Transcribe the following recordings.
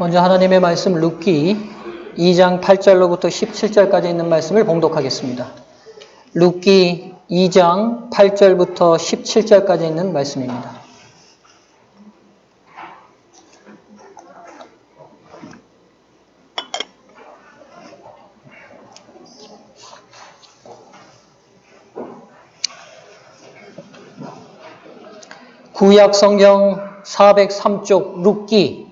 먼저 하나님의 말씀 룻기 2장 8절로부터 17절까지 있는 말씀을 봉독하겠습니다. 룻기 2장 8절부터 17절까지 있는 말씀입니다. 구약 성경 403쪽 룻기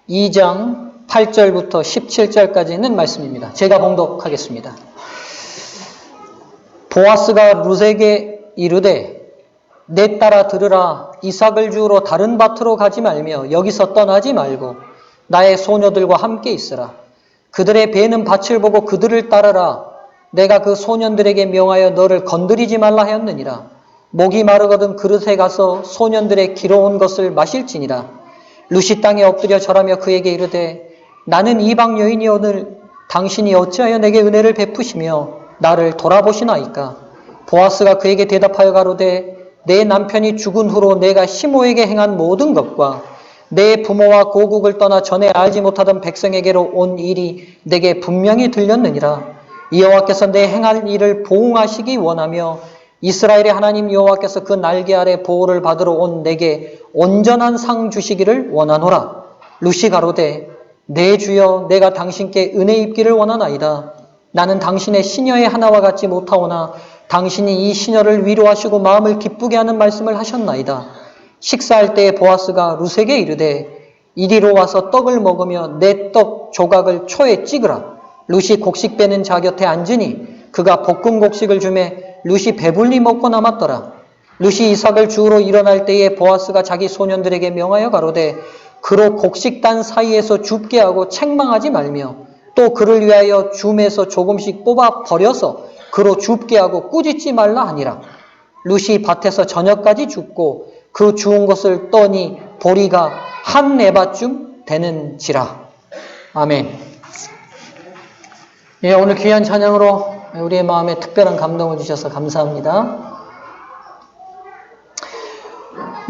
2장 8절부터 17절까지 있는 말씀입니다. 제가 봉독하겠습니다. 보아스가 룻에게 이르되 내 딸아 들으라. 이삭을 주우러 다른 밭으로 가지 말며 여기서 떠나지 말고 나의 소녀들과 함께 있으라. 그들의 배는 밭을 보고 그들을 따르라. 내가 그 소년들에게 명하여 너를 건드리지 말라 하였느니라. 목이 마르거든 그릇에 가서 소년들의 기러온 것을 마실지니라. 룻이 땅에 엎드려 절하며 그에게 이르되 나는 이방 여인이오늘 당신이 어찌하여 내게 은혜를 베푸시며 나를 돌아보시나이까. 보아스가 그에게 대답하여 가로되 내 남편이 죽은 후로 내가 시모에게 행한 모든 것과 내 부모와 고국을 떠나 전에 알지 못하던 백성에게로 온 일이 내게 분명히 들렸느니라. 여호와께서 내 행할 일을 보응하시기 원하며 이스라엘의 하나님 여호와께서 그 날개 아래 보호를 받으러 온 내게 온전한 상 주시기를 원하노라. 룻이 가로되 내 주여 내가 당신께 은혜 입기를 원하나이다. 나는 당신의 시녀의 하나와 같지 못하오나 당신이 이 시녀를 위로하시고 마음을 기쁘게 하는 말씀을 하셨나이다. 식사할 때에 보아스가 룻에게 이르되 이리로 와서 떡을 먹으며 내 떡 조각을 초에 찍으라. 룻이 곡식 빼는 자 곁에 앉으니 그가 볶은 곡식을 주매 룻이 배불리 먹고 남았더라. 룻이 이삭을 주우러 일어날 때에 보아스가 자기 소년들에게 명하여 가로되 그로 곡식단 사이에서 줍게 하고 책망하지 말며 또 그를 위하여 줌에서 조금씩 뽑아 버려서 그로 줍게 하고 꾸짖지 말라 하니라. 룻이 밭에서 저녁까지 줍고 그 주운 것을 떠니 보리가 한 에바쯤 되는지라. 아멘. 예, 오늘 귀한 찬양으로 우리의 마음에 특별한 감동을 주셔서 감사합니다.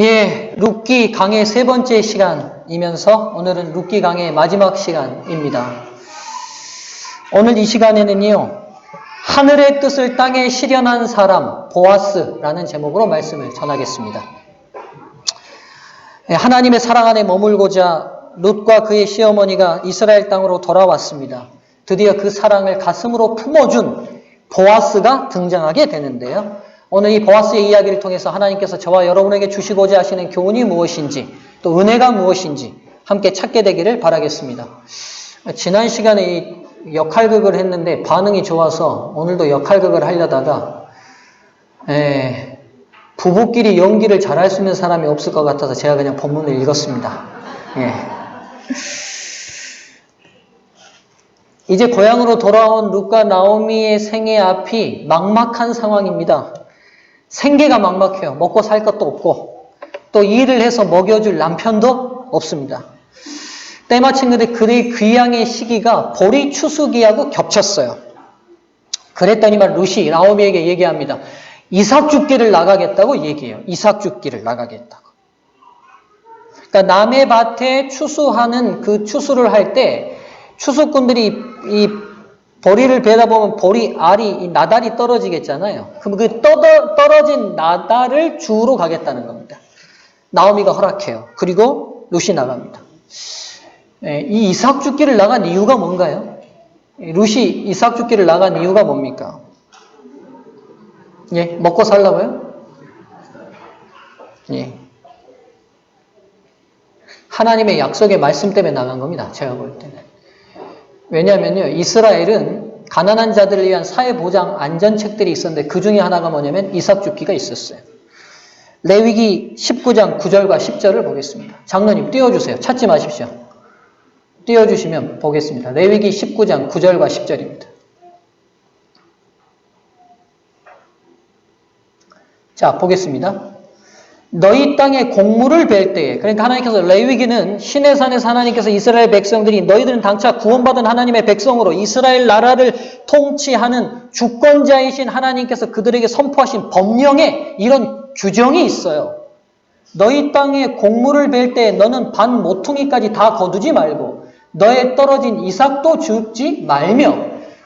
예, 룻기 강의 세 번째 시간이면서 오늘은 룻기 강의 마지막 시간입니다. 오늘 이 시간에는요, 하늘의 뜻을 땅에 실현한 사람 보아스라는 제목으로 말씀을 전하겠습니다. 예, 하나님의 사랑 안에 머물고자 룻과 그의 시어머니가 이스라엘 땅으로 돌아왔습니다. 드디어 그 사랑을 가슴으로 품어준 보아스가 등장하게 되는데요. 오늘 이 보아스의 이야기를 통해서 하나님께서 저와 여러분에게 주시고자 하시는 교훈이 무엇인지 또 은혜가 무엇인지 함께 찾게 되기를 바라겠습니다. 지난 시간에 이 역할극을 했는데 반응이 좋아서 오늘도 역할극을 하려다가 부부끼리 연기를 잘할 수 있는 사람이 없을 것 같아서 제가 그냥 본문을 읽었습니다. 예. 이제 고향으로 돌아온 룻과 나오미의 생애 앞이 막막한 상황입니다. 생계가 막막해요. 먹고 살 것도 없고 또 일을 해서 먹여줄 남편도 없습니다. 때마침 그의 귀향의 시기가 보리 추수기하고 겹쳤어요. 그랬더니만 룻이 나오미에게 얘기합니다. 이삭 줍기를 나가겠다고 얘기해요. 이삭 줍기를 나가겠다고. 그러니까 남의 밭에 추수하는 그 추수를 할 때 추수꾼들이 이 보리를 베다 보면 보리 알이 나달이 떨어지겠잖아요. 그럼 그 떨어진 나달을 주우러 가겠다는 겁니다. 나오미가 허락해요. 그리고 룻이 나갑니다. 이 이삭 줍기를 나간 이유가 뭔가요? 룻이 이삭 줍기를 나간 이유가 뭡니까? 예, 먹고 살라고요? 예. 하나님의 약속의 말씀 때문에 나간 겁니다. 제가 볼 때는. 왜냐하면요, 이스라엘은 가난한 자들을 위한 사회보장 안전책들이 있었는데 그 중에 하나가 뭐냐면 이삭 줍기가 있었어요. 레위기 19장 9절과 10절을 보겠습니다. 장로님 띄워주세요. 찾지 마십시오. 띄워주시면 보겠습니다. 레위기 19장 9절과 10절입니다. 자, 보겠습니다. 너희 땅에 곡물을 벨 때에, 그러니까 하나님께서 레위기는 시내 산에서 하나님께서 이스라엘 백성들이 너희들은 당차 구원받은 하나님의 백성으로 이스라엘 나라를 통치하는 주권자이신 하나님께서 그들에게 선포하신 법령에 이런 규정이 있어요. 너희 땅에 곡물을 벨 때에 너는 반 모퉁이까지 다 거두지 말고 너의 떨어진 이삭도 죽지 말며.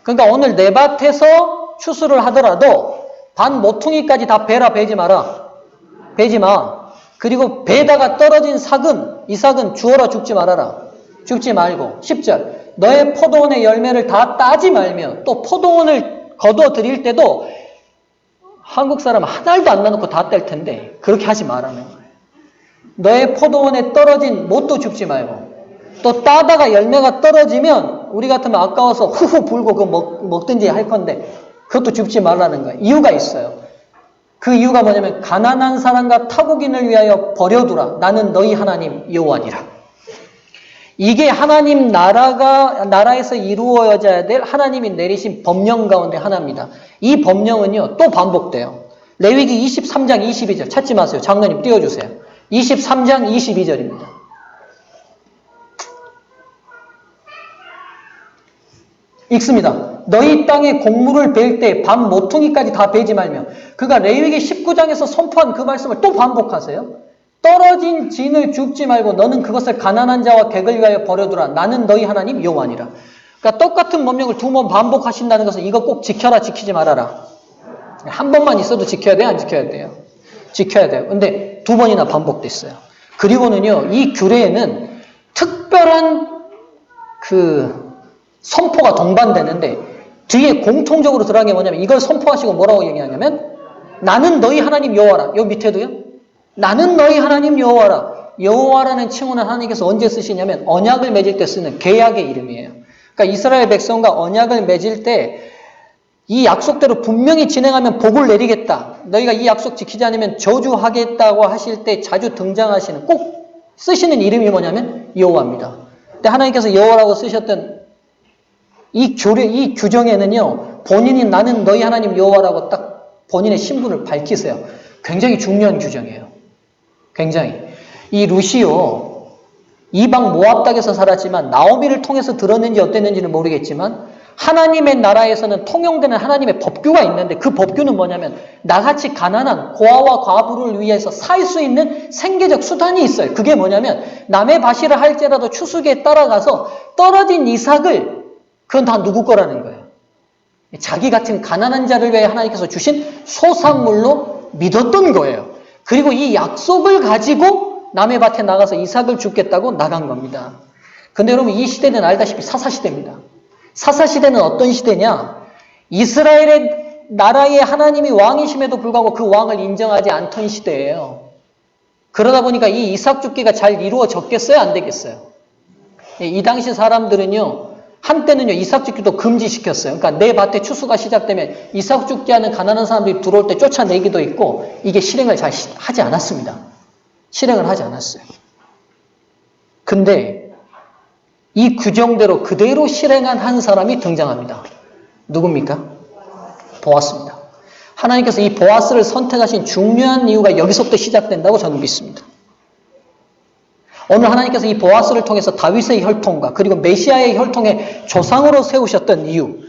그러니까 오늘 내 밭에서 추수를 하더라도 반 모퉁이까지 다 베라. 베지 마라. 베지 마. 그리고 베다가 떨어진 이삭은 주어라. 죽지 말아라. 죽지 말고. 10절. 너의 포도원의 열매를 다 따지 말며. 또 포도원을 거두어 드릴 때도 한국 사람 한 알도 안 나놓고 다 뗄 텐데 그렇게 하지 말라는 거예요. 너의 포도원에 떨어진 못도 죽지 말고. 또 따다가 열매가 떨어지면 우리 같으면 아까워서 후후 불고 그거 먹든지 할 건데 그것도 죽지 말라는 거예요. 이유가 있어요. 그 이유가 뭐냐면 가난한 사람과 타국인을 위하여 버려두라. 나는 너희 하나님 여호와니라. 이게 하나님 나라에서 이루어져야 될 하나님이 내리신 법령 가운데 하나입니다. 이 법령은요, 또 반복돼요. 레위기 23장 22절 찾지 마세요. 장로님 띄워주세요. 23장 22절입니다. 읽습니다. 너희 땅에 곡물을 베일 때 반 모퉁이까지 다 베지 말며. 그가 레위기 19장에서 선포한 그 말씀을 또 반복하세요. 떨어진 진을 줍지 말고 너는 그것을 가난한 자와 객을 위하여 버려두라. 나는 너희 하나님 여호와니라. 그러니까 똑같은 법령을 두 번 반복하신다는 것은 이거 꼭 지켜라, 지키지 말아라. 한 번만 있어도 지켜야 돼요, 안 지켜야 돼요? 지켜야 돼요. 근데 두 번이나 반복됐어요. 그리고는요, 이 규례에는 특별한 선포가 동반되는데 뒤에 공통적으로 들어간 게 뭐냐면 이걸 선포하시고 뭐라고 얘기하냐면 나는 너희 하나님 여호와라. 요 밑에도요. 나는 너희 하나님 여호와라. 여호와라는 칭호는 하나님께서 언제 쓰시냐면 언약을 맺을 때 쓰는 계약의 이름이에요. 그러니까 이스라엘 백성과 언약을 맺을 때 이 약속대로 분명히 진행하면 복을 내리겠다. 너희가 이 약속 지키지 않으면 저주하겠다고 하실 때 자주 등장하시는 꼭 쓰시는 이름이 뭐냐면 여호와입니다. 근데 하나님께서 여호와라고 쓰셨던 이 규정에는요, 본인이 나는 너희 하나님 여호와라고 딱 본인의 신분을 밝히세요. 굉장히 중요한 규정이에요. 굉장히. 이 루시오, 이방 모압 땅에서 살았지만 나오미를 통해서 들었는지 어땠는지는 모르겠지만 하나님의 나라에서는 통용되는 하나님의 법규가 있는데 그 법규는 뭐냐면 나같이 가난한 고아와 과부를 위해서 살 수 있는 생계적 수단이 있어요. 그게 뭐냐면 남의 밭일을 할지라도 추수기에 따라가서 떨어진 이삭을 그건 다 누구 거라는 거예요. 자기 같은 가난한 자를 위해 하나님께서 주신 소산물로 믿었던 거예요. 그리고 이 약속을 가지고 남의 밭에 나가서 이삭을 줍겠다고 나간 겁니다. 근데 여러분 이 시대는 알다시피 사사시대입니다. 사사시대는 어떤 시대냐? 이스라엘의 나라의 하나님이 왕이심에도 불구하고 그 왕을 인정하지 않던 시대예요. 그러다 보니까 이 이삭 줍기가 잘 이루어졌겠어요? 안 되겠어요? 이 당시 사람들은요. 한때는요. 이삭 줍기도 금지시켰어요. 그러니까 내 밭에 추수가 시작되면 이삭 줍기 하는 가난한 사람들이 들어올 때 쫓아내기도 있고 이게 실행을 잘 하지 않았습니다. 실행을 하지 않았어요. 근데 이 규정대로 그대로 실행한 한 사람이 등장합니다. 누굽니까? 보아스입니다. 하나님께서 이 보아스를 선택하신 중요한 이유가 여기서부터 시작된다고 저는 믿습니다. 오늘 하나님께서 이 보아스를 통해서 다윗의 혈통과 그리고 메시아의 혈통의 조상으로 세우셨던 이유,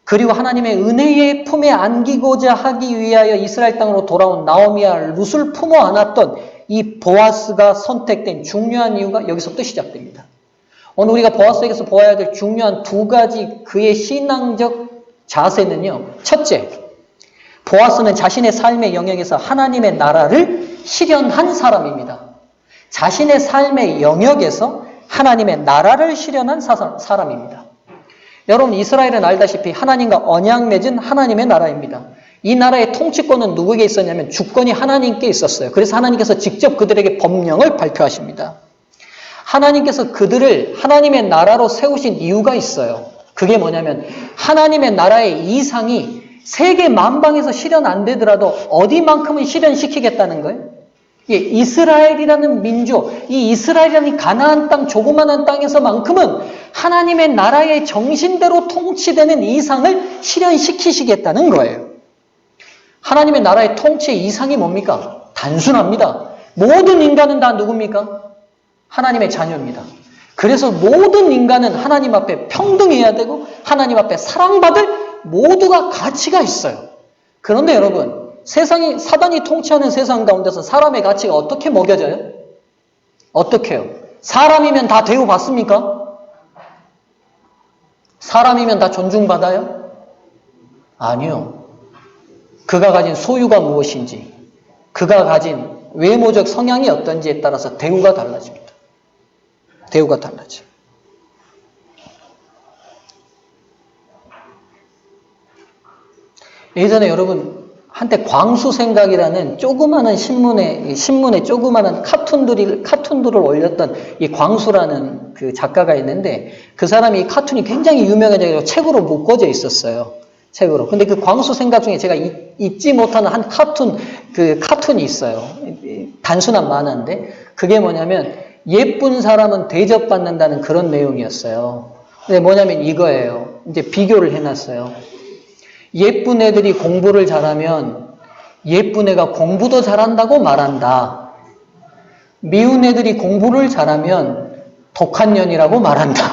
그리고 하나님의 은혜의 품에 안기고자 하기 위하여 이스라엘 땅으로 돌아온 나오미와 룻을 품어 안았던 이 보아스가 선택된 중요한 이유가 여기서부터 시작됩니다. 오늘 우리가 보아스에게서 보아야 될 중요한 두 가지 그의 신앙적 자세는요. 첫째, 보아스는 자신의 삶의 영역에서 하나님의 나라를 실현한 사람입니다. 자신의 삶의 영역에서 하나님의 나라를 실현한 사람입니다. 여러분 이스라엘은 알다시피 하나님과 언약 맺은 하나님의 나라입니다. 이 나라의 통치권은 누구에게 있었냐면 주권이 하나님께 있었어요. 그래서 하나님께서 직접 그들에게 법령을 발표하십니다. 하나님께서 그들을 하나님의 나라로 세우신 이유가 있어요. 그게 뭐냐면 하나님의 나라의 이상이 세계 만방에서 실현 안 되더라도 어디만큼은 실현시키겠다는 거예요. 이스라엘이라는 민족, 이 이스라엘이라는 가나안 땅, 조그마한 땅에서만큼은 하나님의 나라의 정신대로 통치되는 이상을 실현시키시겠다는 거예요. 하나님의 나라의 통치의 이상이 뭡니까? 단순합니다. 모든 인간은 다 누굽니까? 하나님의 자녀입니다. 그래서 모든 인간은 하나님 앞에 평등해야 되고 하나님 앞에 사랑받을 모두가 가치가 있어요. 그런데 여러분 사단이 통치하는 세상 가운데서 사람의 가치가 어떻게 먹여져요? 어떻게 해요? 사람이면 다 대우받습니까? 사람이면 다 존중받아요? 아니요. 그가 가진 소유가 무엇인지, 그가 가진 외모적 성향이 어떤지에 따라서 대우가 달라집니다. 대우가 달라져요. 예전에 여러분 한때 광수생각이라는 조그마한 신문에 조그마한 카툰들을 올렸던 이 광수라는 그 작가가 있는데 그 사람이 이 카툰이 굉장히 유명해져서 책으로 묶어져 있었어요. 책으로. 근데 그 광수생각 중에 제가 잊지 못하는 한 카툰이 있어요. 단순한 만화인데 그게 뭐냐면 예쁜 사람은 대접받는다는 그런 내용이었어요. 근데 뭐냐면 이거예요. 이제 비교를 해놨어요. 예쁜 애들이 공부를 잘하면 예쁜 애가 공부도 잘한다고 말한다. 미운 애들이 공부를 잘하면 독한 년이라고 말한다.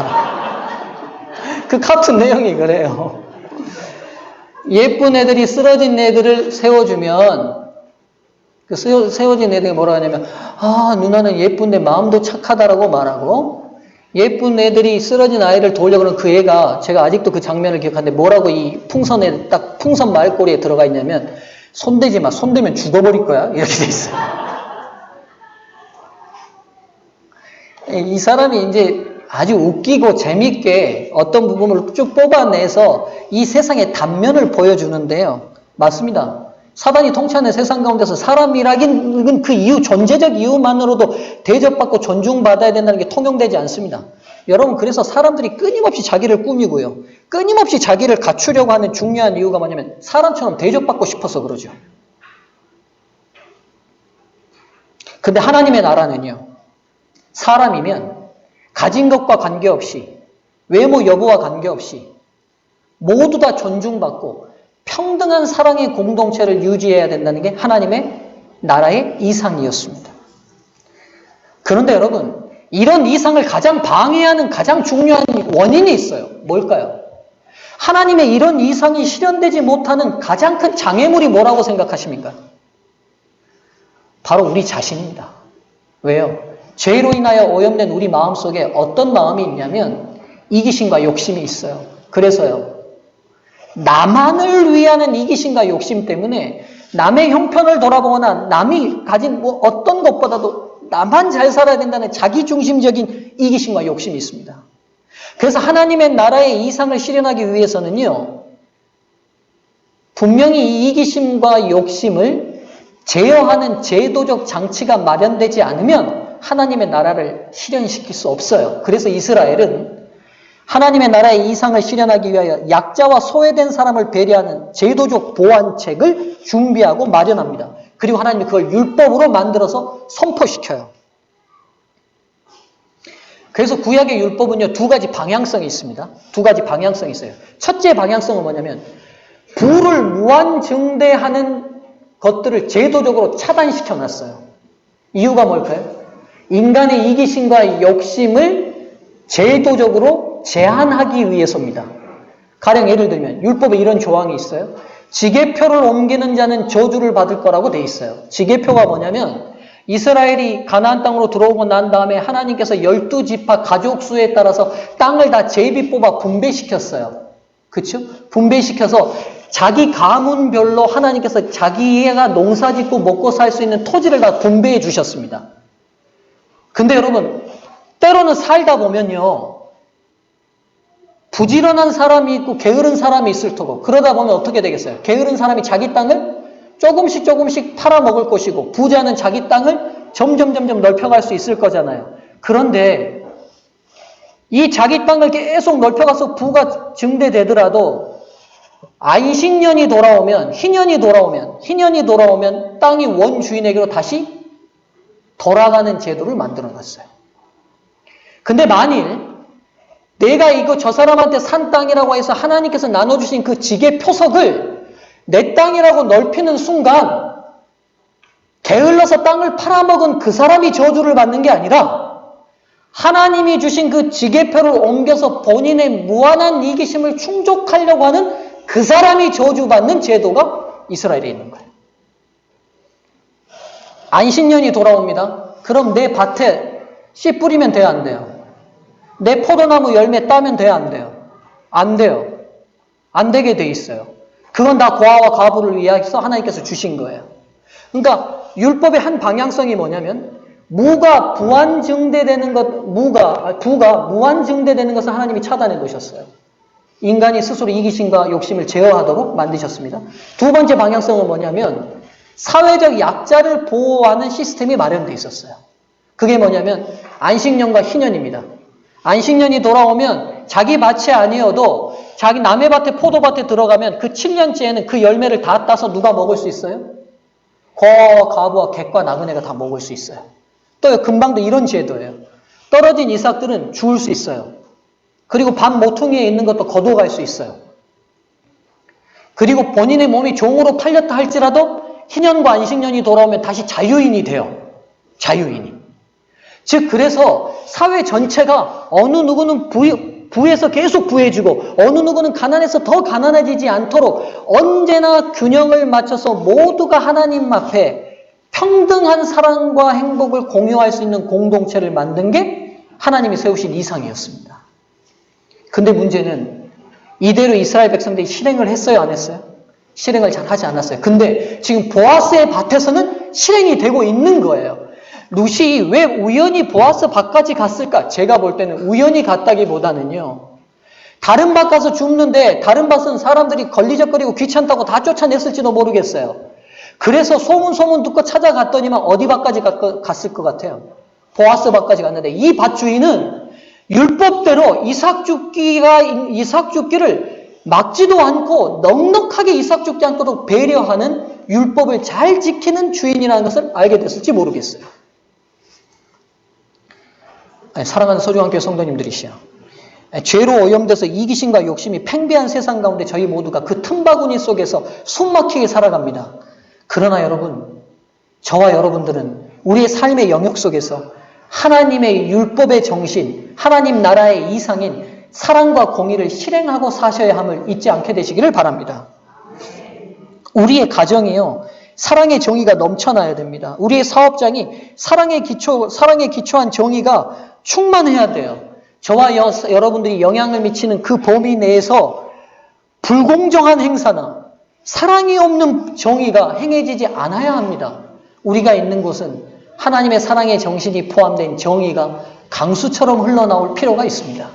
그 카툰 내용이 그래요. 예쁜 애들이 쓰러진 애들을 세워주면 그 세워진 애들이 뭐라 하냐면 누나는 예쁜데 마음도 착하다라고 말하고 예쁜 애들이 쓰러진 아이를 도우려고 그러는 그 애가 제가 아직도 그 장면을 기억하는데 뭐라고 이 풍선에 딱 풍선 말꼬리에 들어가 있냐면 손대지 마. 손대면 죽어버릴 거야. 이렇게 돼 있어요. 이 사람이 이제 아주 웃기고 재밌게 어떤 부분을 쭉 뽑아내서 이 세상의 단면을 보여주는데요. 맞습니다. 사단이 통치하는 세상 가운데서 사람이라긴 그 이유, 존재적 이유만으로도 대접받고 존중받아야 된다는 게 통용되지 않습니다. 여러분, 그래서 사람들이 끊임없이 자기를 꾸미고요. 끊임없이 자기를 갖추려고 하는 중요한 이유가 뭐냐면 사람처럼 대접받고 싶어서 그러죠. 근데 하나님의 나라는요. 사람이면 가진 것과 관계없이 외모 여부와 관계없이 모두 다 존중받고 평등한 사랑의 공동체를 유지해야 된다는 게 하나님의 나라의 이상이었습니다. 그런데 여러분, 이런 이상을 가장 방해하는 가장 중요한 원인이 있어요. 뭘까요? 하나님의 이런 이상이 실현되지 못하는 가장 큰 장애물이 뭐라고 생각하십니까? 바로 우리 자신입니다. 왜요? 죄로 인하여 오염된 우리 마음속에 어떤 마음이 있냐면 이기심과 욕심이 있어요. 그래서요. 나만을 위하는 이기심과 욕심 때문에 남의 형편을 돌아보거나 남이 가진 어떤 것보다도 나만 잘 살아야 된다는 자기중심적인 이기심과 욕심이 있습니다. 그래서 하나님의 나라의 이상을 실현하기 위해서는요. 분명히 이 이기심과 욕심을 제어하는 제도적 장치가 마련되지 않으면 하나님의 나라를 실현시킬 수 없어요. 그래서 이스라엘은 하나님의 나라의 이상을 실현하기 위하여 약자와 소외된 사람을 배려하는 제도적 보완책을 준비하고 마련합니다. 그리고 하나님이 그걸 율법으로 만들어서 선포시켜요. 그래서 구약의 율법은요, 두 가지 방향성이 있습니다. 두 가지 방향성이 있어요. 첫째 방향성은 뭐냐면 부를 무한증대하는 것들을 제도적으로 차단시켜 놨어요. 이유가 뭘까요? 인간의 이기심과 욕심을 제도적으로 제한하기 위해서입니다. 가령 예를 들면 율법에 이런 조항이 있어요. 지게표를 옮기는 자는 저주를 받을 거라고 돼 있어요. 지게표가 뭐냐면 이스라엘이 가나안 땅으로 들어오고 난 다음에 하나님께서 12지파 가족 수에 따라서 땅을 다 제비 뽑아 분배시켰어요. 그렇죠? 분배시켜서 자기 가문별로 하나님께서 자기가 농사짓고 먹고 살 수 있는 토지를 다 분배해 주셨습니다. 근데 여러분, 때로는 살다 보면요. 부지런한 사람이 있고 게으른 사람이 있을 테고 그러다 보면 어떻게 되겠어요? 게으른 사람이 자기 땅을 조금씩 팔아먹을 것이고 부자는 자기 땅을 점점 넓혀갈 수 있을 거잖아요. 그런데 이 자기 땅을 계속 넓혀가서 부가 증대되더라도 안식년이 돌아오면 희년이 돌아오면 땅이 원주인에게로 다시 돌아가는 제도를 만들어놨어요. 근데 만일 내가 이거 저 사람한테 산 땅이라고 해서 하나님께서 나눠주신 그 지게 표석을 내 땅이라고 넓히는 순간 게을러서 땅을 팔아먹은 그 사람이 저주를 받는 게 아니라 하나님이 주신 그 지게표를 옮겨서 본인의 무한한 이기심을 충족하려고 하는 그 사람이 저주받는 제도가 이스라엘에 있는 거예요. 안식년이 돌아옵니다. 그럼 내 밭에 씨 뿌리면 돼요, 안 돼요? 내 포도나무 열매 따면 돼요, 안 돼요? 안 돼요. 안 되게 돼 있어요. 그건 다 고아와 과부를 위해서 하나님께서 주신 거예요. 그러니까 율법의 한 방향성이 뭐냐면 부가 무한증대되는 것을 하나님이 차단해 놓으셨어요. 인간이 스스로 이기심과 욕심을 제어하도록 만드셨습니다. 두 번째 방향성은 뭐냐면 사회적 약자를 보호하는 시스템이 마련되어 있었어요. 그게 뭐냐면 안식년과 희년입니다. 안식년이 돌아오면 자기 밭이 아니어도 자기 남의 밭에 포도밭에 들어가면 그 7년째에는 그 열매를 다 따서 누가 먹을 수 있어요? 고아와 과부와 객과 나그네가 다 먹을 수 있어요. 또 금방도 이런 제도예요. 떨어진 이삭들은 주울 수 있어요. 그리고 밭 모퉁이에 있는 것도 거둬갈 수 있어요. 그리고 본인의 몸이 종으로 팔렸다 할지라도 희년과 안식년이 돌아오면 다시 자유인이 돼요. 자유인이. 즉 그래서 사회 전체가 어느 누구는 부에서 계속 부해주고 어느 누구는 가난해서 더 가난해지지 않도록 언제나 균형을 맞춰서 모두가 하나님 앞에 평등한 사랑과 행복을 공유할 수 있는 공동체를 만든 게 하나님이 세우신 이상이었습니다. 근데 문제는 이대로 이스라엘 백성들이 실행을 했어요, 안 했어요? 실행을 잘 하지 않았어요. 근데 지금 보아스의 밭에서는 실행이 되고 있는 거예요. 룻이 왜 우연히 보아스 밭까지 갔을까? 제가 볼 때는 우연히 갔다기보다는요. 다른 밭 가서 줍는데 다른 밭은 사람들이 걸리적거리고 귀찮다고 다 쫓아냈을지도 모르겠어요. 그래서 소문 듣고 찾아갔더니만 어디 밭까지 갔을 것 같아요. 보아스 밭까지 갔는데 이 밭 주인은 율법대로 이삭 죽기를 막지도 않고 넉넉하게 이삭 죽지 않고도 배려하는 율법을 잘 지키는 주인이라는 것을 알게 됐을지 모르겠어요. 사랑하는 소중한 교회 성도님들이시여, 죄로 오염돼서 이기심과 욕심이 팽배한 세상 가운데 저희 모두가 그 틈바구니 속에서 숨막히게 살아갑니다. 그러나 여러분, 저와 여러분들은 우리의 삶의 영역 속에서 하나님의 율법의 정신, 하나님 나라의 이상인 사랑과 공의를 실행하고 사셔야 함을 잊지 않게 되시기를 바랍니다. 우리의 가정이요, 사랑의 정의가 넘쳐나야 됩니다. 우리의 사업장이 사랑에 기초한 정의가 충만해야 돼요. 저와 여러분들이 영향을 미치는 그 범위 내에서 불공정한 행사나 사랑이 없는 정의가 행해지지 않아야 합니다. 우리가 있는 곳은 하나님의 사랑의 정신이 포함된 정의가 강수처럼 흘러나올 필요가 있습니다.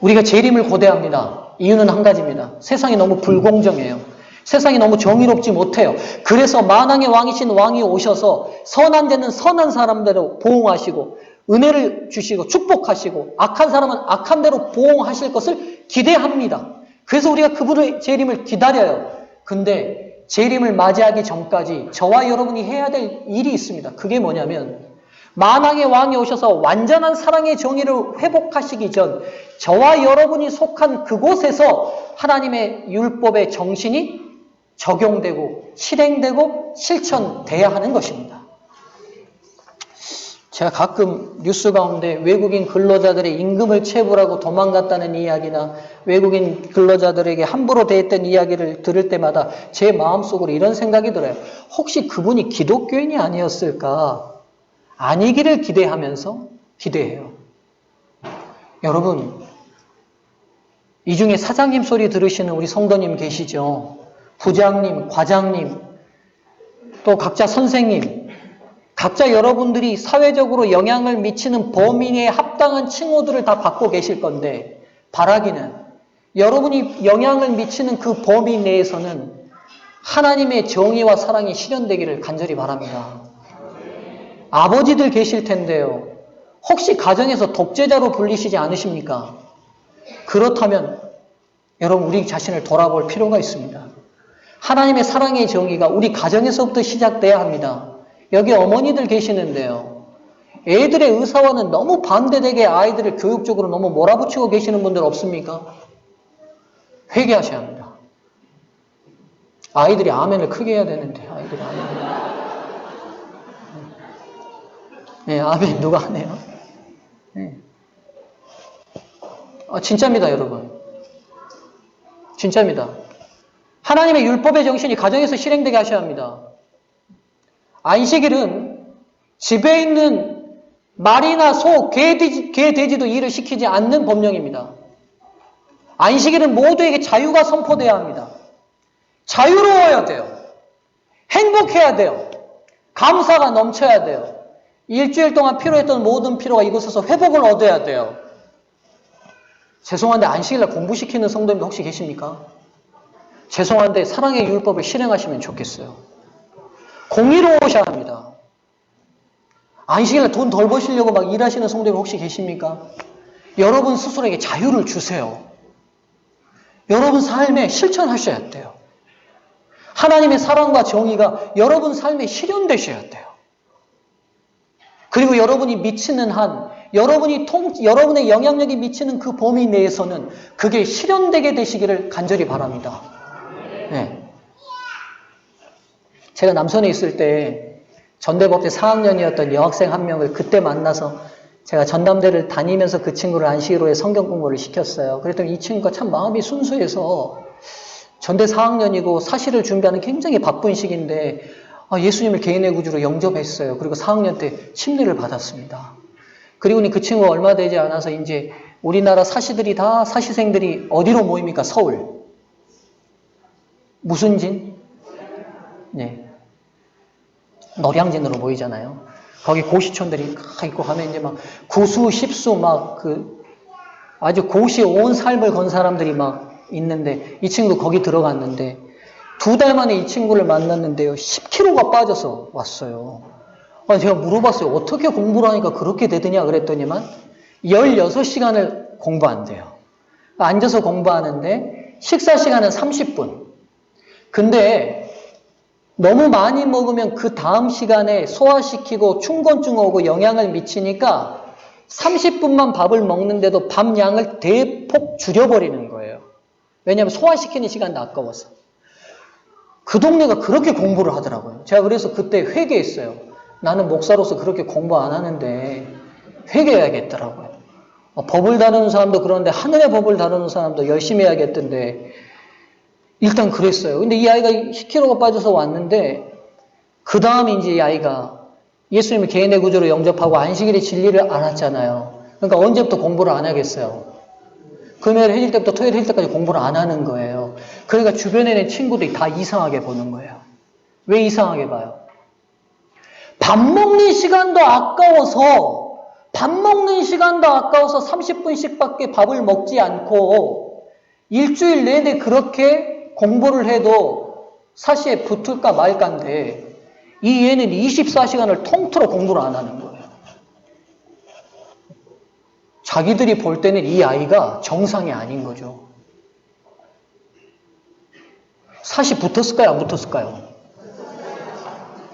우리가 재림을 고대합니다. 이유는 한 가지입니다. 세상이 너무 불공정해요. 세상이 너무 정의롭지 못해요. 그래서 만왕의 왕이신 왕이 오셔서 선한 자는 선한 사람대로 보응하시고 은혜를 주시고 축복하시고 악한 사람은 악한 대로 보응하실 것을 기대합니다. 그래서 우리가 그분의 재림을 기다려요. 근데 재림을 맞이하기 전까지 저와 여러분이 해야 될 일이 있습니다. 그게 뭐냐면 만왕의 왕이 오셔서 완전한 사랑의 정의를 회복하시기 전 저와 여러분이 속한 그곳에서 하나님의 율법의 정신이 적용되고 실행되고 실천돼야 하는 것입니다. 제가 가끔 뉴스 가운데 외국인 근로자들의 임금을 체불하고 도망갔다는 이야기나 외국인 근로자들에게 함부로 대했던 이야기를 들을 때마다 제 마음속으로 이런 생각이 들어요. 혹시 그분이 기독교인이 아니었을까? 아니기를 기대하면서 기대해요. 여러분, 이 중에 사장님 소리 들으시는 우리 성도님 계시죠? 부장님, 과장님, 또 각자 선생님, 각자 여러분들이 사회적으로 영향을 미치는 범위에 합당한 칭호들을 다 받고 계실 건데 바라기는 여러분이 영향을 미치는 그 범위 내에서는 하나님의 정의와 사랑이 실현되기를 간절히 바랍니다. 아버지들 계실 텐데요. 혹시 가정에서 독재자로 불리시지 않으십니까? 그렇다면 여러분 우리 자신을 돌아볼 필요가 있습니다. 하나님의 사랑의 정의가 우리 가정에서부터 시작돼야 합니다. 여기 어머니들 계시는데요. 애들의 의사와는 너무 반대되게 아이들을 교육적으로 너무 몰아붙이고 계시는 분들 없습니까? 회개하셔야 합니다. 아이들이 아멘을 크게 해야 되는데 아이들이 아멘. 네, 아멘 누가 하네요? 네. 진짜입니다, 여러분. 진짜입니다. 하나님의 율법의 정신이 가정에서 실행되게 하셔야 합니다. 안식일은 집에 있는 말이나 소, 개, 돼지도 일을 시키지 않는 법령입니다. 안식일은 모두에게 자유가 선포돼야 합니다. 자유로워야 돼요. 행복해야 돼요. 감사가 넘쳐야 돼요. 일주일 동안 피로했던 모든 피로가 이곳에서 회복을 얻어야 돼요. 죄송한데 안식일날 공부시키는 성도님들 혹시 계십니까? 죄송한데 사랑의 율법을 실행하시면 좋겠어요. 공의로우셔야 합니다. 안식일날 돈 덜 버시려고 막 일하시는 성도님 혹시 계십니까? 여러분 스스로에게 자유를 주세요. 여러분 삶에 실천하셔야 돼요. 하나님의 사랑과 정의가 여러분 삶에 실현되셔야 돼요. 그리고 여러분이 미치는 한, 여러분의 영향력이 미치는 그 범위 내에서는 그게 실현되게 되시기를 간절히 바랍니다. 네. 제가 남선에 있을 때 전대법대 4학년이었던 여학생 한 명을 그때 만나서 제가 전담대를 다니면서 그 친구를 안식일로에 성경 공부를 시켰어요. 그랬더니 이 친구가 참 마음이 순수해서 전대 4학년이고 사실을 준비하는 굉장히 바쁜 시기인데 예수님을 개인의 구주로 영접했어요. 그리고 4학년 때 침례를 받았습니다. 그리고 그 친구가 얼마 되지 않아서 이제 우리나라 사시생들이 어디로 모입니까? 서울. 무슨 진? 네. 노량진으로 모이잖아요. 거기 고시촌들이 있고 하면 이제 막 구수, 십수 아주 고시에 온 삶을 건 사람들이 막 있는데 이 친구 거기 들어갔는데 2달 만에 이 친구를 만났는데요. 10kg가 빠져서 왔어요. 제가 물어봤어요. 어떻게 공부를 하니까 그렇게 되더냐 그랬더니만 16시간을 공부한대요. 앉아서 공부하는데 식사 시간은 30분. 근데 너무 많이 먹으면 그 다음 시간에 소화시키고 충곤증 오고 영향을 미치니까 30분만 밥을 먹는데도 밥 양을 대폭 줄여버리는 거예요. 왜냐하면 소화시키는 시간도 아까워서. 그 동네가 그렇게 공부를 하더라고요. 제가 그래서 그때 회개했어요. 나는 목사로서 그렇게 공부 안 하는데 회개해야겠더라고요. 법을 다루는 사람도 그런데 하늘의 법을 다루는 사람도 열심히 해야겠던데 일단 그랬어요. 근데 이 아이가 10kg가 빠져서 왔는데 그 다음에 이제 이 아이가 예수님을 개인의 구주로 영접하고 안식일의 진리를 알았잖아요. 그러니까 언제부터 공부를 안 하겠어요. 금요일 해질 때부터 토요일 해질 때까지 공부를 안 하는 거예요. 그러니까 주변에 있는 친구들이 다 이상하게 보는 거예요. 왜 이상하게 봐요? 밥 먹는 시간도 아까워서 30분씩밖에 밥을 먹지 않고 일주일 내내 그렇게 공부를 해도 사시에 붙을까 말까인데 이 얘는 24시간을 통틀어 공부를 안 하는 거예요. 자기들이 볼 때는 이 아이가 정상이 아닌 거죠. 사시 붙었을까요? 안 붙었을까요?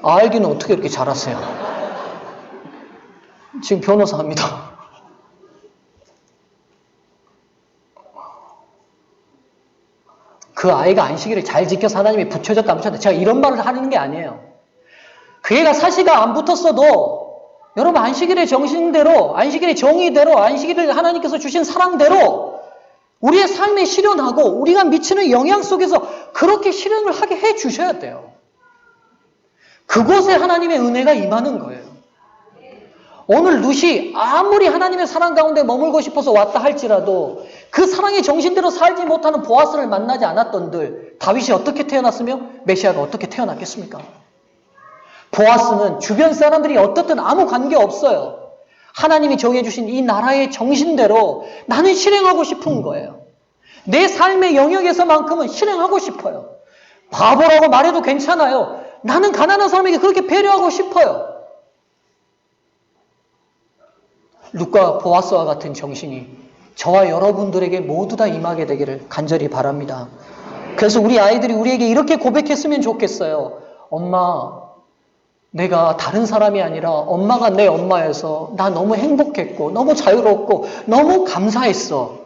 알기는 어떻게 이렇게 잘하세요? 지금 변호사 합니다. 그 아이가 안식일을 잘 지켜서 하나님이 붙여줬다 안 붙였다. 제가 이런 말을 하는 게 아니에요. 그 애가 사시가 안 붙었어도 여러분 안식일의 정신대로, 안식일의 정의대로, 안식일을 하나님께서 주신 사랑대로 우리의 삶에 실현하고 우리가 미치는 영향 속에서 그렇게 실현을 하게 해 주셔야 돼요. 그곳에 하나님의 은혜가 임하는 거예요. 오늘 룻이 아무리 하나님의 사랑 가운데 머물고 싶어서 왔다 할지라도 그 사랑의 정신대로 살지 못하는 보아스를 만나지 않았던들 다윗이 어떻게 태어났으며 메시아가 어떻게 태어났겠습니까? 보아스는 주변 사람들이 어떻든 아무 관계 없어요. 하나님이 정해주신 이 나라의 정신대로 나는 실행하고 싶은 거예요. 내 삶의 영역에서만큼은 실행하고 싶어요. 바보라고 말해도 괜찮아요. 나는 가난한 사람에게 그렇게 배려하고 싶어요. 룻과 보아스와 같은 정신이 저와 여러분들에게 모두 다 임하게 되기를 간절히 바랍니다. 그래서 우리 아이들이 우리에게 이렇게 고백했으면 좋겠어요. 엄마, 내가 다른 사람이 아니라 엄마가 내 엄마여서 나 너무 행복했고 너무 자유롭고 너무 감사했어.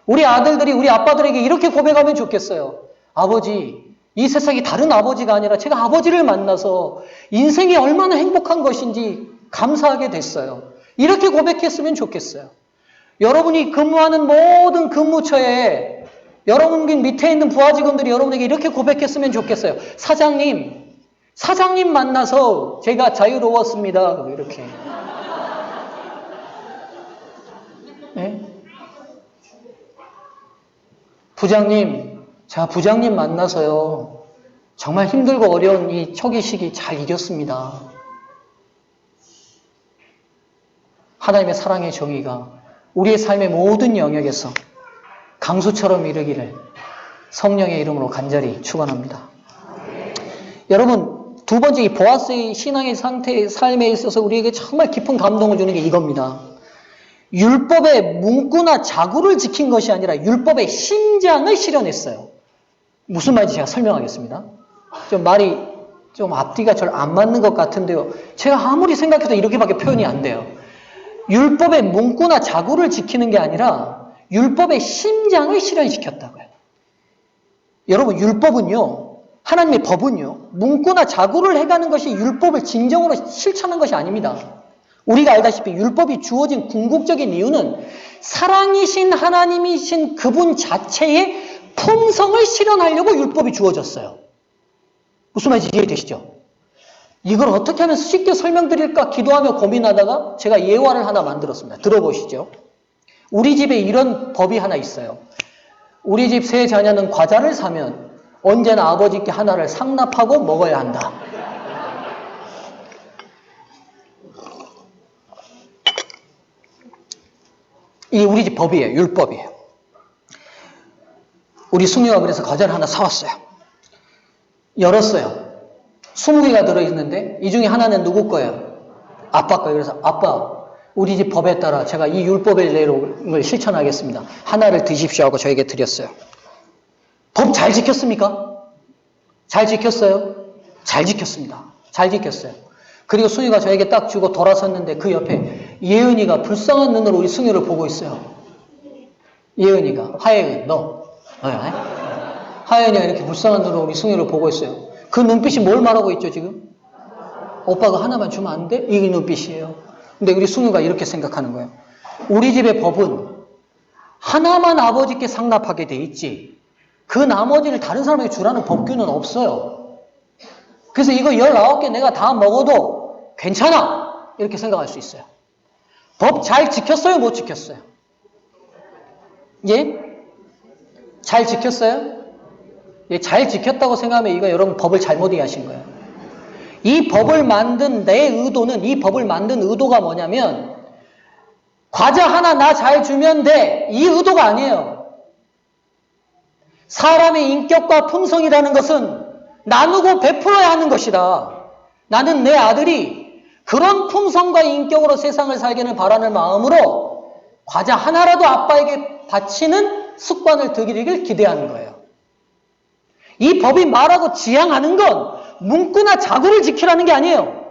우리 아들들이 우리 아빠들에게 이렇게 고백하면 좋겠어요. 아버지, 이 세상이 다른 아버지가 아니라 제가 아버지를 만나서 인생이 얼마나 행복한 것인지 감사하게 됐어요. 이렇게 고백했으면 좋겠어요. 여러분이 근무하는 모든 근무처에 여러분 밑에 있는 부하 직원들이 여러분에게 이렇게 고백했으면 좋겠어요. 사장님 만나서 제가 자유로웠습니다. 이렇게. 네? 부장님, 제가 부장님 만나서요. 정말 힘들고 어려운 이 초기 시기 잘 이겼습니다. 하나님의 사랑의 정의가 우리의 삶의 모든 영역에서 강수처럼 이르기를 성령의 이름으로 간절히 축원합니다. 여러분, 두 번째 이 보아스의 신앙의 상태의 삶에 있어서 우리에게 정말 깊은 감동을 주는 게 이겁니다. 율법의 문구나 자구를 지킨 것이 아니라 율법의 심장을 실현했어요. 무슨 말인지 제가 설명하겠습니다. 좀 말이 좀 앞뒤가 잘 안 맞는 것 같은데요. 제가 아무리 생각해도 이렇게밖에 표현이 안 돼요. 율법의 문구나 자구를 지키는 게 아니라 율법의 심장을 실현시켰다고요. 여러분, 율법은요, 하나님의 법은요, 문구나 자구를 해가는 것이 율법을 진정으로 실천한 것이 아닙니다. 우리가 알다시피 율법이 주어진 궁극적인 이유는 사랑이신 하나님이신 그분 자체의 품성을 실현하려고 율법이 주어졌어요. 무슨 말인지 이해되시죠? 이걸 어떻게 하면 쉽게 설명드릴까 기도하며 고민하다가 제가 예화를 하나 만들었습니다. 들어보시죠. 우리 집에 이런 법이 하나 있어요. 우리 집 세 자녀는 과자를 사면 언제나 아버지께 하나를 상납하고 먹어야 한다. 이게 우리 집 법이에요. 율법이에요. 우리 승유가 그래서 과자를 하나 사왔어요. 열었어요. 20개가 들어있는데 이 중에 하나는 누구 거예요? 아빠 거예요. 그래서 아빠, 우리 집 법에 따라 제가 이 율법의 내용을 실천하겠습니다. 하나를 드십시오 하고 저에게 드렸어요. 법 잘 지켰습니까? 잘 지켰어요? 잘 지켰습니다. 잘 지켰어요. 그리고 승유가 저에게 딱 주고 돌아섰는데 그 옆에 예은이가 불쌍한 눈으로 우리 승유를 보고 있어요. 예은이가, 하예은, 너. 하예은이가 이렇게 불쌍한 눈으로 우리 승유를 보고 있어요. 그 눈빛이 뭘 말하고 있죠, 지금? 오빠가 하나만 주면 안 돼? 이 눈빛이에요. 근데 우리 승유가 이렇게 생각하는 거예요. 우리 집의 법은 하나만 아버지께 상납하게 돼 있지, 그 나머지를 다른 사람에게 주라는 법규는 없어요. 그래서 이거 19개 내가 다 먹어도 괜찮아. 이렇게 생각할 수 있어요. 법 잘 지켰어요? 못 지켰어요? 예? 잘 지켰어요? 예, 잘 지켰다고 생각하면 이거 여러분 법을 잘못 이해하신 거예요. 이 법을 만든 내 의도는, 이 법을 만든 의도가 뭐냐면 과자 하나 나 잘 주면 돼. 이 의도가 아니에요. 사람의 인격과 품성이라는 것은 나누고 베풀어야 하는 것이다. 나는 내 아들이 그런 품성과 인격으로 세상을 살기를 바라는 마음으로 과자 하나라도 아빠에게 바치는 습관을 들이길 기대하는 거예요. 이 법이 말하고 지향하는 건 문구나 자구를 지키라는 게 아니에요.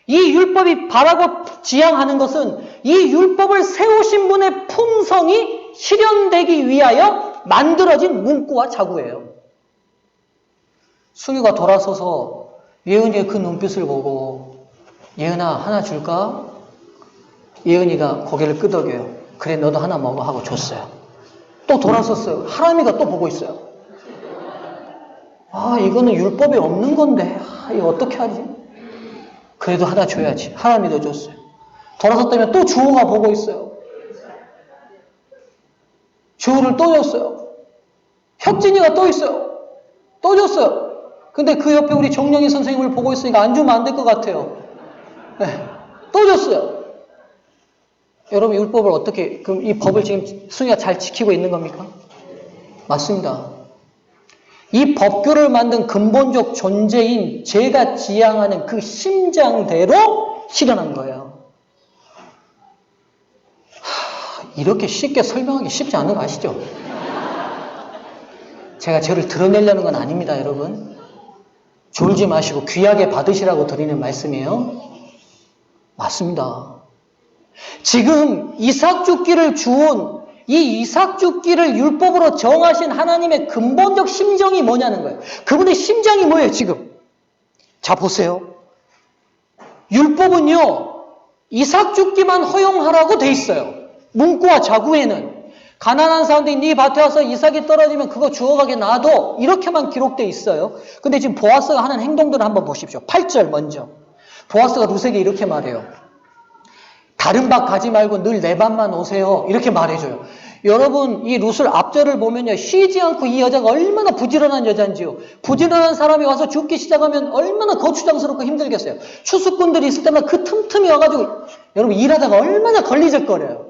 이 율법이 바라고 지향하는 것은 이 율법을 세우신 분의 품성이 실현되기 위하여 만들어진 문구와 자구예요. 승유가 돌아서서 예은이의 그 눈빛을 보고 예은아 하나 줄까? 예은이가 고개를 끄덕여요. 그래 너도 하나 먹어 하고 줬어요. 또 돌아섰어요. 하람이가 또 보고 있어요. 아 이거는 율법에 없는 건데 이거 어떻게 하지? 그래도 하나 줘야지. 하람이도 줬어요. 돌아섰다면 또 주호가 보고 있어요. 주호를 또 줬어요. 혁진이가 또 있어요. 또 줬어요. 근데 그 옆에 우리 정영희 선생님을 보고 있으니까 안 주면 안 될 것 같아요. 네. 또 줬어요. 여러분 율법을 어떻게, 그럼 이 법을 지금 승희가 잘 지키고 있는 겁니까? 맞습니다. 이 법규를 만든 근본적 존재인 제가 지향하는 그 심장대로 실현한 거예요. 이렇게 쉽게 설명하기 쉽지 않은 거 아시죠? 제가 저를 드러내려는 건 아닙니다, 여러분. 졸지 마시고 귀하게 받으시라고 드리는 말씀이에요. 맞습니다. 지금 이삭 죽기를 주온 이 이삭 죽기를 율법으로 정하신 하나님의 근본적 심정이 뭐냐는 거예요. 그분의 심장이 뭐예요, 지금? 자, 보세요. 율법은요, 이삭 죽기만 허용하라고 돼 있어요. 문구와 자구에는. 가난한 사람들이 네 밭에 와서 이삭이 떨어지면 그거 주워가게 놔둬. 이렇게만 기록돼 있어요. 근데 지금 보아스가 하는 행동들을 한번 보십시오. 8절 먼저. 보아스가 룻에게 이렇게 말해요. 다른 밭 가지 말고 늘 내 밭만 오세요. 이렇게 말해줘요. 여러분, 이 룻을 앞절을 보면요. 쉬지 않고 이 여자가 얼마나 부지런한 여잔지요. 부지런한 사람이 와서 죽기 시작하면 얼마나 거추장스럽고 힘들겠어요. 추수꾼들이 있을 때만 그 틈틈이 와가지고, 여러분, 일하다가 얼마나 걸리적거려요.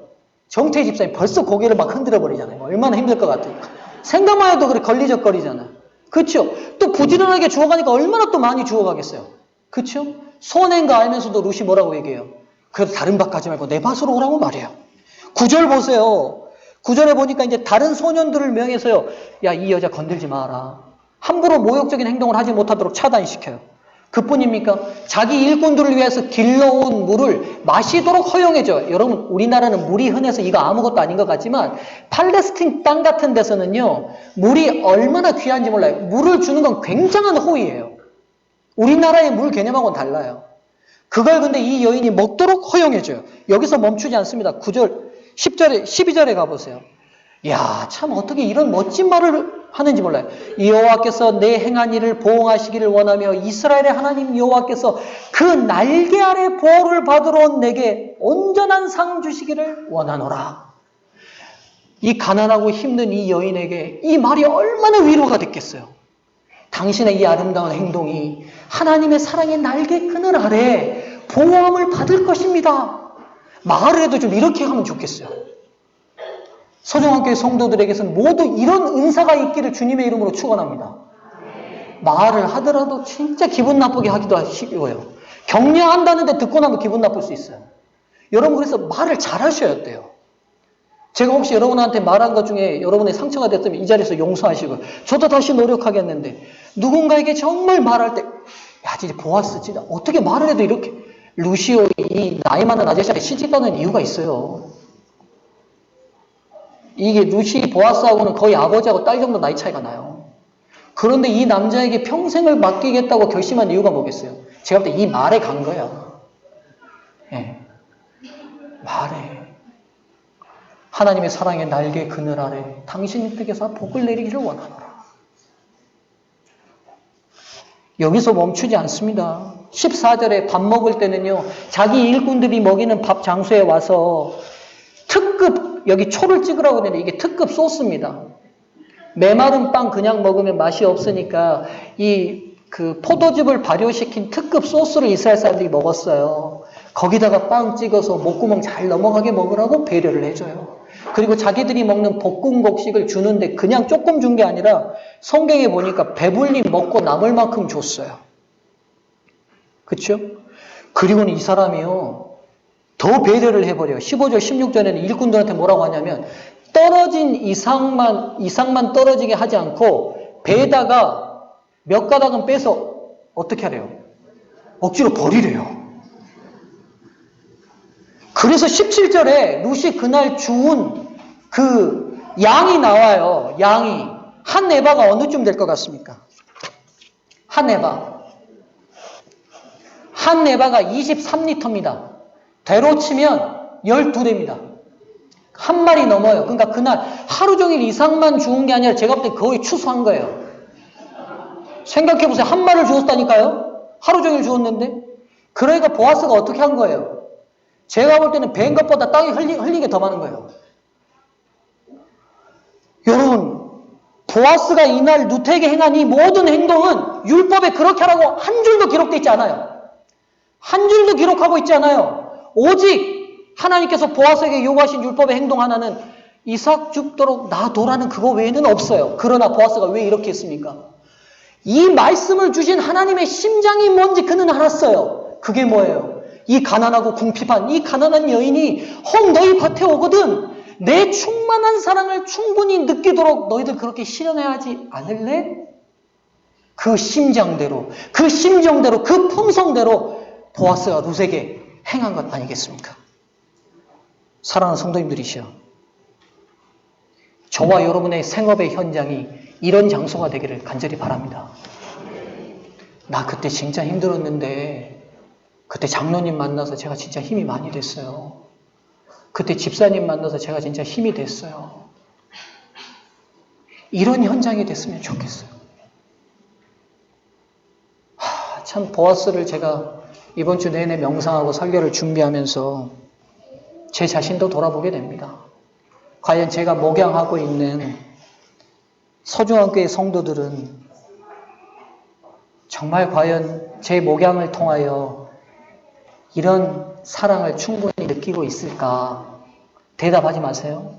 정태희 집사님 벌써 고개를 막 흔들어 버리잖아요. 얼마나 힘들 것 같아요. 생각만 해도 그래 걸리적거리잖아요. 그렇죠? 또 부지런하게 주워가니까 얼마나 또 많이 주워가겠어요. 그렇죠? 손해인 거 알면서도 룻이 뭐라고 얘기해요? 그래도 다른 밭 가지 말고 내 밭으로 오라고 말해요. 9절 보세요. 9절에 보니까 이제 다른 소년들을 명해서요. 야, 이 여자 건들지 마라. 함부로 모욕적인 행동을 하지 못하도록 차단시켜요. 그뿐입니까? 자기 일꾼들을 위해서 길러온 물을 마시도록 허용해줘요. 여러분, 우리나라는 물이 흔해서 이거 아무것도 아닌 것 같지만 팔레스틴 땅 같은 데서는요. 물이 얼마나 귀한지 몰라요. 물을 주는 건 굉장한 호의예요. 우리나라의 물 개념하고는 달라요. 그걸 근데 이 여인이 먹도록 허용해줘요. 여기서 멈추지 않습니다. 9절, 10절에, 12절에 가보세요. 야, 참 어떻게 이런 멋진 말을 하는지 몰라요. 여호와께서 내 행한 일을 보응하시기를 원하며 이스라엘의 하나님 여호와께서 그 날개 아래 보호를 받으러 온 내게 온전한 상 주시기를 원하노라. 이 가난하고 힘든 이 여인에게 이 말이 얼마나 위로가 됐겠어요. 당신의 이 아름다운 행동이 하나님의 사랑의 날개 그늘 아래 보호함을 받을 것입니다. 말을 해도 좀 이렇게 하면 좋겠어요. 소중한교회 성도들에게서는 모두 이런 은사가 있기를 주님의 이름으로 축원합니다. 말을 하더라도 진짜 기분 나쁘게 하기도 쉬워요. 격려한다는데 듣고 나면 기분 나쁠 수 있어요. 여러분 그래서 말을 잘 하셔야 돼요. 제가 혹시 여러분한테 말한 것 중에 여러분의 상처가 됐으면 이 자리에서 용서하시고 저도 다시 노력하겠는데 누군가에게 정말 말할 때 야 진짜 보아스 진짜 어떻게 말을 해도 이렇게 루시오 이 나이 많은 아저씨한테 시집가는 이유가 있어요. 이게 루시 보아스하고는 거의 아버지하고 딸 정도 나이 차이가 나요. 그런데 이 남자에게 평생을 맡기겠다고 결심한 이유가 뭐겠어요? 제가 볼 때 이 말에 간 거야. 예. 말에. 하나님의 사랑의 날개 그늘 아래 당신의 뜻에서 복을 내리기를 원하노라. 여기서 멈추지 않습니다. 14절에 밥 먹을 때는요. 자기 일꾼들이 먹이는 밥 장소에 와서 특급 여기 초를 찍으라고 하는데 이게 특급 소스입니다. 메마른 빵 그냥 먹으면 맛이 없으니까 그 포도즙을 발효시킨 특급 소스를 이스라엘 사람들이 먹었어요. 거기다가 빵 찍어서 목구멍 잘 넘어가게 먹으라고 배려를 해줘요. 그리고 자기들이 먹는 볶음 곡식을 주는데 그냥 조금 준 게 아니라 성경에 보니까 배불리 먹고 남을 만큼 줬어요. 그렇죠? 그리고는 이 사람이요. 더 배려를 해버려요. 15절, 16절에는 일꾼들한테 뭐라고 하냐면 떨어진 이상만 떨어지게 하지 않고 배에다가 몇 가닥은 빼서 어떻게 하래요? 억지로 버리래요. 그래서 17절에 룻이 그날 주운 그 양이 나와요. 양이. 한 에바가 어느쯤 될 것 같습니까? 한 에바. 한 에바가 23리터입니다. 대로 치면 12대입니다. 한 마리 넘어요. 그러니까 그날 하루 종일 이상만 주운 게 아니라 제가 볼 때 거의 추수한 거예요. 생각해보세요. 한 마리를 주웠다니까요? 하루 종일 주웠는데? 그러니까 보아스가 어떻게 한 거예요? 제가 볼 때는 배인 것보다 땅이 흘린 게 더 많은 거예요. 여러분, 보아스가 이날 룻에게 행한 이 모든 행동은 율법에 그렇게 하라고 한 줄도 기록되어 있지 않아요. 한 줄도 기록하고 있지 않아요. 오직 하나님께서 보아스에게 요구하신 율법의 행동 하나는 이삭 죽도록 놔둬라는 그거 외에는 없어요. 그러나 보아스가 왜 이렇게 했습니까? 이 말씀을 주신 하나님의 심장이 뭔지 그는 알았어요. 그게 뭐예요? 이 가난하고 궁핍한 이 가난한 여인이 혹 너희 밭에 오거든 내 충만한 사랑을 충분히 느끼도록 너희들 그렇게 실현해야 하지 않을래? 그 심정대로 그 품성대로 보아스가 룻에게 행한 것 아니겠습니까? 사랑하는 성도님들이시여, 저와 여러분의 생업의 현장이 이런 장소가 되기를 간절히 바랍니다. 나 그때 진짜 힘들었는데 그때 장로님 만나서 제가 진짜 힘이 많이 됐어요. 그때 집사님 만나서 제가 진짜 힘이 됐어요. 이런 현장이 됐으면 좋겠어요. 참 보아스를 제가 이번 주 내내 명상하고 설교를 준비하면서 제 자신도 돌아보게 됩니다. 과연 제가 목양하고 있는 서중학교의 성도들은 정말 과연 제 목양을 통하여 이런 사랑을 충분히 느끼고 있을까? 대답하지 마세요.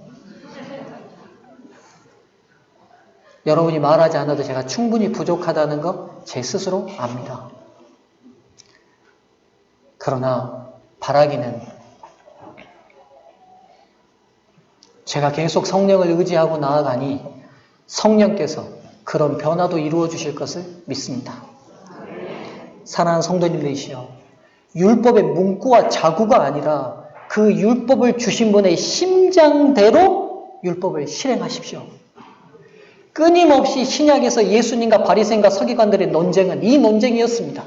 여러분이 말하지 않아도 제가 충분히 부족하다는 거 제 스스로 압니다. 그러나 바라기는 제가 계속 성령을 의지하고 나아가니 성령께서 그런 변화도 이루어 주실 것을 믿습니다. 사랑하는 성도님들이시여, 율법의 문구와 자구가 아니라 그 율법을 주신 분의 심장대로 율법을 실행하십시오. 끊임없이 신약에서 예수님과 바리새인과 서기관들의 논쟁은 이 논쟁이었습니다.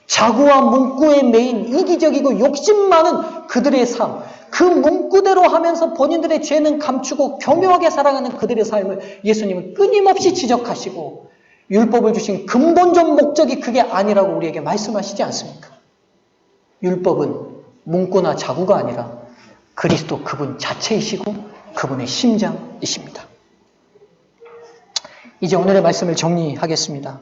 자구와 문구에 매인 이기적이고 욕심 많은 그들의 삶, 그 문구대로 하면서 본인들의 죄는 감추고 교묘하게 살아가는 그들의 삶을 예수님은 끊임없이 지적하시고 율법을 주신 근본적 목적이 그게 아니라고 우리에게 말씀하시지 않습니까? 율법은 문구나 자구가 아니라 그리스도 그분 자체이시고 그분의 심장이십니다. 이제 오늘의 말씀을 정리하겠습니다.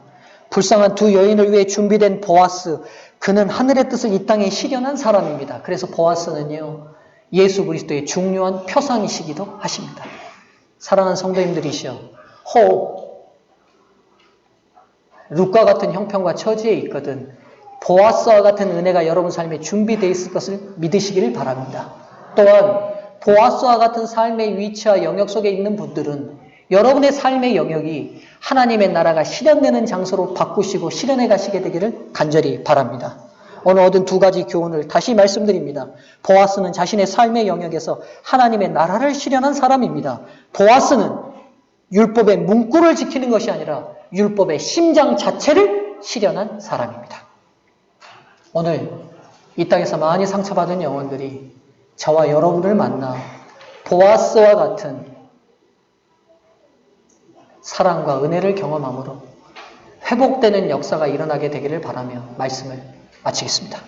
불쌍한 두 여인을 위해 준비된 보아스, 그는 하늘의 뜻을 이 땅에 실현한 사람입니다. 그래서 보아스는요, 예수 그리스도의 중요한 표상이시기도 하십니다. 사랑하는 성도님들이시여, 혹 룻과 같은 형편과 처지에 있거든 보아스와 같은 은혜가 여러분 삶에 준비되어 있을 것을 믿으시기를 바랍니다. 또한 보아스와 같은 삶의 위치와 영역 속에 있는 분들은 여러분의 삶의 영역이 하나님의 나라가 실현되는 장소로 바꾸시고 실현해 가시게 되기를 간절히 바랍니다. 오늘 얻은 두 가지 교훈을 다시 말씀드립니다. 보아스는 자신의 삶의 영역에서 하나님의 나라를 실현한 사람입니다. 보아스는 율법의 문구를 지키는 것이 아니라 율법의 심장 자체를 실현한 사람입니다. 오늘 이 땅에서 많이 상처받은 영혼들이 저와 여러분을 만나 보아스와 같은 사랑과 은혜를 경험함으로 회복되는 역사가 일어나게 되기를 바라며 말씀을 마치겠습니다.